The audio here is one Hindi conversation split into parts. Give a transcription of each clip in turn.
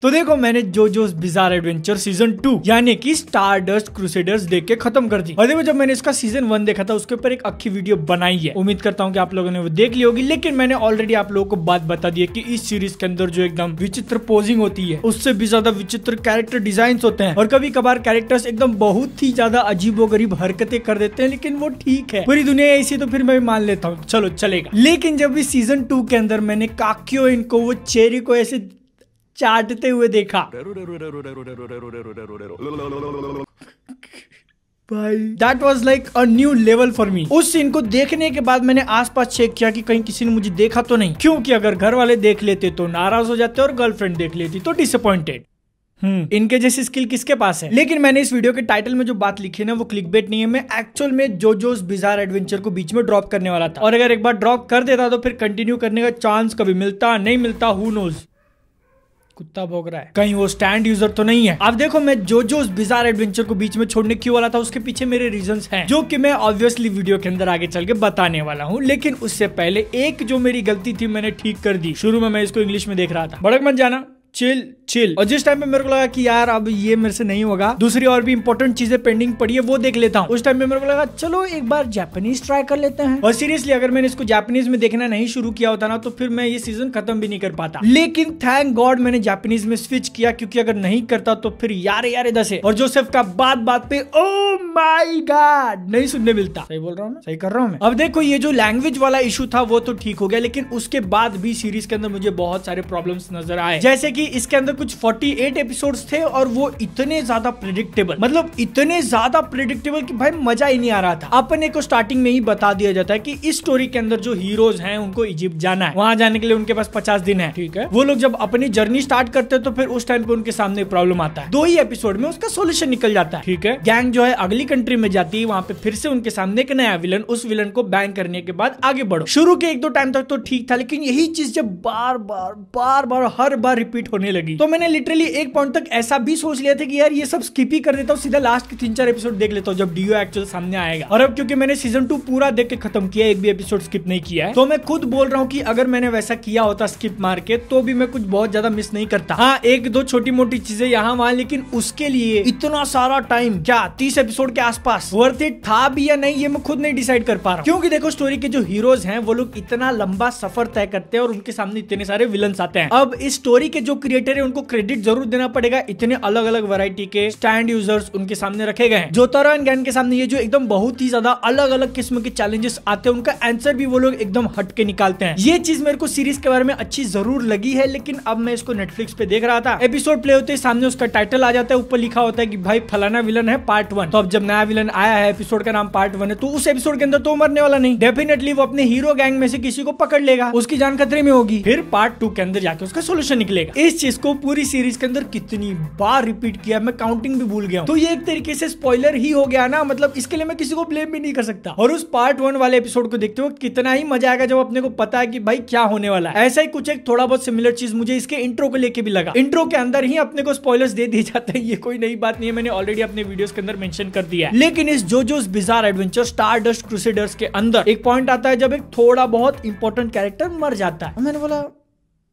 तो देखो मैंने जोजोस बिज़ार एडवेंचर सीजन 2 यानी कि स्टारडस्ट क्रूसेडर्स देख के खत्म कर दी। और देखो जब मैंने इसका सीजन 1 देखा था उसके ऊपर एक अच्छी वीडियो बनाई है, उम्मीद करता हूँ कि आप लोगों ने वो देख ली होगी। लेकिन मैंने ऑलरेडी आप लोगों को बात बता दी है कि इस सीरीज के अंदर जो एकदम विचित्र पोजिंग होती है उससे भी ज्यादा विचित्र कैरेक्टर डिजाइन होते हैं और कभी कभार कैरेक्टर्स एकदम बहुत ही ज्यादा अजीबोगरीब हरकतें कर देते हैं, लेकिन वो ठीक है, पूरी दुनिया ऐसी तो फिर मैं मान लेता हूँ, चलो चलेगा। लेकिन जब इस सीजन 2 के अंदर मैंने काक्यो इनको वो चेरी को ऐसे चाटते हुए देखा भाई, that was like a new level for me. उस सीन को देखने के बाद मैंने आसपास चेक किया कि कहीं किसी ने मुझे देखा तो नहीं, क्योंकि अगर घर वाले देख लेते तो नाराज हो जाते और गर्लफ्रेंड देख लेती तो डिसअपॉइंटेड। इनके जैसी स्किल किसके पास है। लेकिन मैंने इस वीडियो के टाइटल में जो बात लिखी है ना वो क्लिकबेट नहीं है, मैं एक्चुअल में जोजोस बिज़ार एडवेंचर को बीच में ड्रॉप करने वाला था, और अगर एक बार ड्रॉप कर देता तो फिर कंटिन्यू करने का चांस कभी मिलता नहीं मिलता, हु नोज। कुत्ता भौंक रहा है, कहीं वो स्टैंड यूजर तो नहीं है। अब देखो मैं जोजोस बिज़ार एडवेंचर को बीच में छोड़ने क्यों वाला था, उसके पीछे मेरे रीजंस हैं जो कि मैं ऑब्वियसली वीडियो के अंदर आगे चल के बताने वाला हूँ। लेकिन उससे पहले एक जो मेरी गलती थी मैंने ठीक कर दी। शुरू में मैं इसको इंग्लिश में देख रहा था, भड़क मत जाना, चिल चिल। और जिस टाइम पे मेरे को लगा कि यार अब ये मेरे से नहीं होगा, दूसरी और भी इंपॉर्टेंट चीजें पेंडिंग पड़ी है वो देख लेता हूँ, उस टाइम पे मेरे को लगा चलो एक बार जापानीज ट्राई कर लेते हैं। और सीरियसली अगर मैंने इसको जापानीज में देखना नहीं शुरू किया होता ना तो फिर मैं ये सीजन खत्म भी नहीं कर पाता। लेकिन थैंक गॉड मैंने जापानीज में स्विच किया, क्योंकि अगर नहीं करता तो फिर यार दसे और जोसेफ का बात पे ओ माय गॉड नहीं सुनने मिलता। सही बोल रहा हूँ, सही कर रहा हूँ मैं। अब देखो ये जो लैंग्वेज वाला इशू था वो तो ठीक हो गया, लेकिन उसके बाद भी सीरीज के अंदर मुझे बहुत सारे प्रॉब्लम्स नजर आए। जैसे कि इसके अंदर कुछ 48 एपिसोड्स थे और वो इतने ज्यादा प्रेडिक्टेबल, मतलब इतने ज्यादा प्रेडिक्टेबल कि भाई मजा ही नहीं आ रहा था। अपने को स्टार्टिंग में ही बता दिया जाता है कि इस स्टोरी के अंदर जो हीरोज हैं उनको इजिप्ट जाना है, वहां जाने के लिए उनके पास 50 दिन है, ठीक है। वो लोग जब अपनी जर्नी स्टार्ट करते हैं तो फिर उस टाइम पे उनके सामने प्रॉब्लम आता है, 2 ही एपिसोड में उसका सोल्यूशन निकल जाता है, ठीक है। गैंग जो है अगली कंट्री में जाती है, वहां पे फिर से उनके सामने एक नया विलन, उस विलन को बैंग करने के बाद आगे बढ़ो। शुरू के 1-2 टाइम तक तो ठीक था, लेकिन यही चीज जब बार बार हर बार रिपीट होने लगी तो मैंने लिटरली एक पॉइंट तक ऐसा भी सोच लिया था कि यार ये सब स्किप ही कर देता हूँ, सीधा लास्ट के 3-4 एपिसोड देख लेता हूँ जब डीओ एक्चुअल सामने आएगा। और अब क्योंकि मैंने सीजन 2 पूरा देख के खत्म किया, एक भी एपिसोड स्किप नहीं किया है, तो मैं खुद बोल रहा हूँ कि अगर मैंने वैसा किया होता स्किप मार के तो भी मैं कुछ बहुत ज्यादा मिस नहीं करता। हाँ 1-2 छोटी मोटी चीजें यहाँ वहां, लेकिन उसके लिए इतना सारा टाइम, क्या 30 एपिसोड के आसपास वर्थ इट था भी या नहीं ये मैं खुद नहीं डिसाइड कर पा रहा हूँ। क्योंकि देखो स्टोरी के जो हीरोज हैं वो लोग इतना लंबा सफर तय करते हैं और उनके सामने इतने सारे विलन्स आते हैं। अब इस स्टोरी के जो क्रिएटर है उनको क्रेडिट जरूर देना पड़ेगा, इतने अलग अलग वैरायटी के स्टैंड यूजर्स उनके सामने रखे गए हैं। जोतारो एंड गैन के सामने ये जो एकदम बहुत ही ज्यादा अलग अलग किस्म के चैलेंजेस आते हैं उनका आंसर भी वो लोग एकदम हट के निकालते हैं। ये चीज मेरे को सीरीज के बारे में अच्छी जरूर लगी है। लेकिन अब मैं इसको नेटफ्लिक्स पे देख रहा था, एपिसोड प्ले होते ही सामने उसका टाइटल आ जाता है, ऊपर लिखा होता है कि भाई फलाना विलन है पार्ट 1। तो अब जब नया विलन आया है, एपिसोड का नाम पार्ट 1 है, तो उस एपिसोड के अंदर तो मरने वाला नहीं, डेफिनेटली वो अपने हीरो गैंग में से किसी को पकड़ लेगा, उसकी जान खतरे में होगी, फिर पार्ट 2 के अंदर जाके उसका सोल्यूशन निकलेगा। इस चीज को पूरी सीरीज के अंदर कितनी बार रिपीट किया मैं काउंटिंग भी भूल गया हूं। तो ये एक तरीके से स्पॉइलर ही हो गया ना, मतलब इसके लिए मैं किसी को ब्लेम भी नहीं कर सकता। और उस पार्ट 1 वाले एपिसोड को देखते हुए कितना ही मजा आएगा जब अपने को पता है कि भाई क्या होने वाला है। ऐसा ही कुछ एक थोड़ा बहुत सिमिलर चीज मुझे इसके इंट्रो को लेके भी लगा। इंट्रो के अंदर ही अपने को स्पॉयलर्स दे दिए जाते हैं, ये कोई नई बात नहीं है, मैंने ऑलरेडी अपने वीडियोस के अंदर मेंशन कर दिया है। लेकिन इस जोजोस बिज़ार एडवेंचर स्टारडस्ट क्रूसेडर्स के अंदर एक पॉइंट आता है जब एक थोड़ा बहुत इंपॉर्टेंट कैरेक्टर मर जाता है। मैंने बोला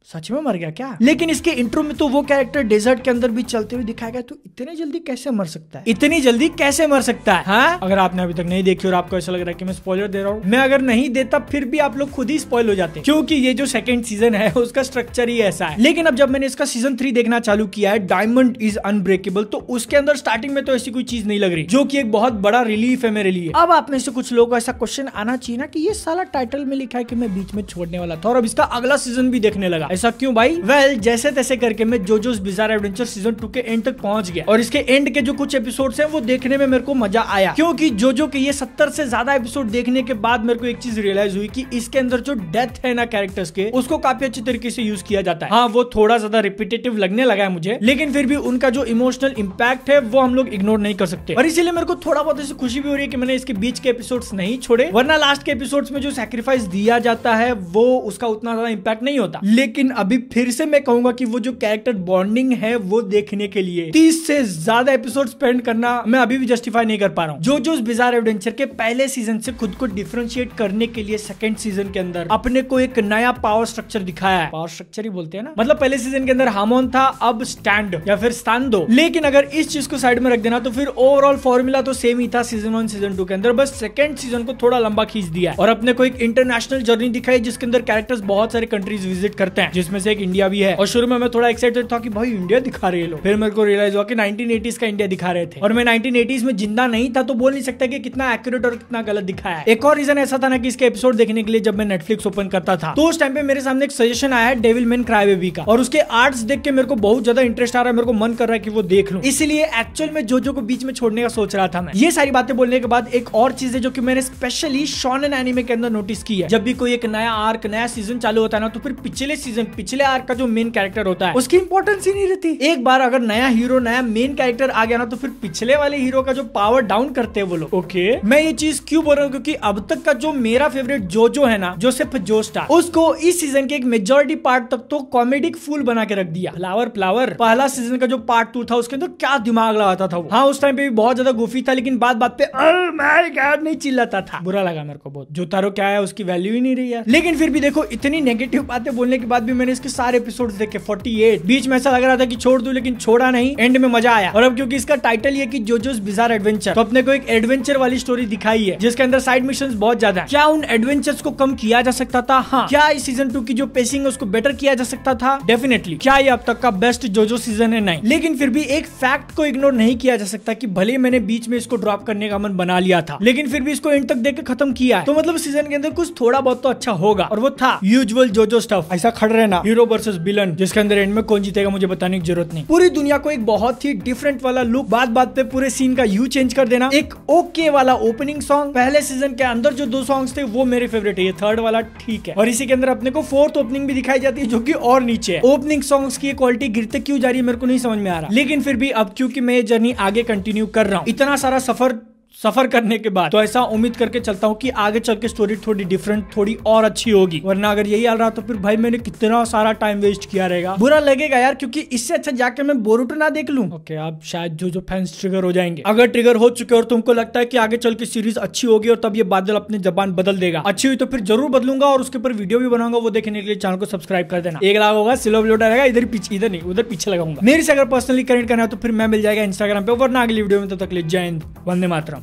सच में मर गया क्या? लेकिन इसके इंट्रो में तो वो कैरेक्टर डेजर्ट के अंदर भी चलते हुए दिखाया गया, तो इतने जल्दी कैसे मर सकता है? इतनी जल्दी कैसे मर सकता है? हाँ? अगर आपने अभी तक नहीं देखी और आपको ऐसा लग रहा है कि मैं स्पॉइलर दे रहा हूँ, मैं अगर नहीं देता फिर भी आप लोग खुद ही स्पॉइल हो जाते, क्योंकि ये जो सेकंड सीजन है उसका स्ट्रक्चर ही ऐसा है। लेकिन अब जब मैंने इसका सीजन 3 देखना चालू किया है, डायमंड इज अनब्रेकेबल, तो उसके अंदर स्टार्टिंग में तो ऐसी कोई चीज नहीं लग रही, जो की एक बहुत बड़ा रिलीफ है मेरे लिए। अब आप में से कुछ लोगों को ऐसा क्वेश्चन आना चाहिए ना कि ये साला टाइटल में लिखा है कि मैं बीच में छोड़ने वाला था और अब इसका अगला सीजन भी देखने लगा, ऐसा क्यों भाई? जैसे तैसे करके मैं जोजोस बिज़ार एडवेंचर सीजन 2 के एंड तक पहुंच गया और इसके एंड के जो कुछ एपिसोड्स हैं वो देखने में मेरे को मजा आया, क्योंकि जोजो के ये 70 से ज्यादा एपिसोड देखने के बाद मेरे को एक चीज रियलाइज हुई कि इसके अंदर जो डेथ है ना कैरेक्टर्स के, उसको काफी अच्छी तरीके से यूज किया जाता है। हाँ वो थोड़ा ज्यादा रिपीटेटिव लगने लगा है मुझे, लेकिन फिर भी उनका जो इमोशनल इंपैक्ट है वो हम लोग इग्नोर नहीं कर सकते। और इसीलिए मेरे को थोड़ा बहुत ऐसी खुशी भी हो रही है कि मैंने इसके बीच के एपिसोड्स नहीं छोड़े, वरना लास्ट के एपिसोड्स में जो सैक्रिफाइस दिया जाता है वो उसका उतना ज्यादा इंपैक्ट नहीं होता। लेकिन लेकिन अभी फिर से मैं कहूंगा कि वो जो कैरेक्टर बॉन्डिंग है वो देखने के लिए 30 से ज्यादा एपिसोड स्पेंड करना मैं अभी भी जस्टिफाई नहीं कर पा रहा हूँ। जोजोस बिज़ार एडवेंचर के पहले सीजन से खुद को डिफरेंशिएट करने के लिए सेकंड सीजन के अंदर अपने को एक नया पावर स्ट्रक्चर दिखाया है। पावर स्ट्रक्चर ही बोलते हैं ना, मतलब पहले सीजन के अंदर हामोन था, अब स्टैंड या फिर स्टैंड दो। लेकिन अगर इस चीज को साइड में रख देना तो फिर ओवरऑल फॉर्मूला तो सेम ही था सीजन 1 सीजन 2 के अंदर, बस सेकंड सीजन को थोड़ा लंबा खींच दिया और अपने को एक इंटरनेशनल जर्नी दिखाई जिसके अंदर कैरेक्टर्स बहुत सारे कंट्रीज विजिट करते हैं, जिसमें से एक इंडिया भी है। और शुरू में मैं थोड़ा एक्साइटेड था कि भाई इंडिया दिखा रहे लोग, फिर मेरे को रियलाइज हुआ कि 1980s का इंडिया दिखा रहे थे और मैं 1980s में जिंदा नहीं था तो बोल नहीं सकता कि कितना एक्यूरेट और कितना गलत दिखाया है। एक और रीजन ऐसा था ना कि इसके एपिसोड देखने के लिए जब मैं नेटफ्लिक्स ओपन करता था तो उस टाइम पे मेरे सामने एक सजेशन आया है डेविल मैन क्राई बेबी का, और उसके आर्ट्स देख के मेरे को बहुत ज्यादा इंटरेस्ट आ रहा है, मेरे को मन कर रहा है कि वो देख लूं। इसलिए एक्चुअल में जोजो को बीच में छोड़ने का सोच रहा था मैं। ये सारी बातें बोलने के बाद एक और चीज है जो कि मैंने स्पेशली शोनेन एनीमे के अंदर नोटिस की है। जब भी कोई एक नया आर्क नया सीजन चालू होता है ना तो फिर पिछले सीजन पिछले आर्क का जो मेन कैरेक्टर होता है उसकी इंपॉर्टेंस ही नहीं रहती। एक बार अगर नया हीरो नया मेन कैरेक्टर आ गया ना तो फिर पिछले वाले हीरो का जो पावर डाउन करते हैं वो लोग। ओके, मैं ये चीज क्यों बोल रहा हूँ क्योंकि अब तक का जो मेरा फेवरेट जोजो है ना, जोसेफ जोस्टार, उसको इस सीजन के एक मेजॉरिटी पार्ट तक तो कॉमेडिक फूल बना के रख दिया। फ्लावर पहला सीजन का जो पार्ट 2 था उसके अंदर क्या दिमाग लगाता था वो। हाँ, उस टाइम पे भी बहुत ज्यादा गोफी था लेकिन बात बात पे माय गॉड नहीं चिल्लाता था, बुरा लगा मेरे को बहुत। जोतारो क्या है उसकी वैल्यू ही नहीं रही है। लेकिन फिर भी देखो इतनी नेगेटिव बातें बोलने के बाद भी मैंने इसके सारे एपिसोड्स देखे 48। बीच में ऐसा लग रहा था कि छोड़ दूं लेकिन छोड़ा नहीं, एंड में मजा आया। और अब क्योंकि इसका टाइटल ये कि जोजोस बिज़ार एडवेंचर, तो अपने को एक एडवेंचर वाली स्टोरी दिखाई है जिसके अंदर साइड मिशंस बहुत ज्यादा है। क्या उन एडवेंचर्स को कम किया जा सकता था? हाँ। क्या इस सीजन 2 की जो पेसिंग है उसको बेटर किया जा सकता था? डेफिनेटली। क्या ये अब तक का बेस्ट जोजो सीजन है? नहीं। लेकिन फिर भी एक फैक्ट को इग्नोर नहीं किया जा सकता कि भले मैंने बीच में इसको ड्रॉप करने का मन बना लिया था लेकिन फिर भी इसको एंड तक देख के खत्म किया है, तो मतलब सीजन के अंदर कुछ थोड़ा बहुत तो अच्छा होगा। और वो था यूजुअल जोजो स्टफ, ऐसा खड़ रहना, हीरो वर्सेस विलन, जिसके अंदर एंड में कौन जीतेगा मुझे बताने की जरूरत नहीं। पूरी दुनिया को एक बहुत ही डिफरेंट वाला लुक, बात बात पे पूरे सीन का यू चेंज कर देना, एक ओके वाला ओपनिंग सॉन्ग। पहले सीजन के अंदर जो 2 सॉन्ग्स थे वो मेरे फेवरेट है, ये थर्ड वाला ठीक है। और इसी के अंदर अपने को फोर्थ ओपनिंग भी दिखाई जाती है जो कि और नीचे है। ओपनिंग सॉन्ग्स की क्वालिटी गिरते क्यों जा रही है मेरे को नहीं समझ में आ रहा। लेकिन फिर भी अब क्योंकि मैं ये जर्नी आगे कंटिन्यू कर रहा हूँ इतना सारा सफर करने के बाद, तो ऐसा उम्मीद करके चलता हूँ कि आगे चल के स्टोरी थोड़ी डिफरेंट थोड़ी और अच्छी होगी। वरना अगर यही हाल रहा तो फिर भाई मैंने कितना सारा टाइम वेस्ट किया रहेगा, बुरा लगेगा यार। क्योंकि इससे अच्छा जाके मैं बोरुटो ना देख लूं। ओके, आप शायद जो फैंस ट्रिगर हो जाएंगे। अगर ट्रिगर हो चुके और तुमको लगता है कि आगे चल के सीरीज अच्छी होगी और तब ये बादल अपने जबान बदल देगा, अच्छी हुई तो फिर जरूर बदलूंगा और उसके ऊपर वीडियो भी बनाऊंगा। वो देखने के लिए चैनल को सब्सक्राइब कर देना। 1 लाख होगा सिलो लोडा रहेगा, इधर पीछे, इधर नहीं उधर पीछे लगाऊंगा। मेरे से अगर पर्सनली कनेक्ट करना है तो फिर मैं मिल जाएगा इंस्टाग्राम पे। वरना अगली वीडियो में तब तक ले जय हिंद, वंदे मातरम।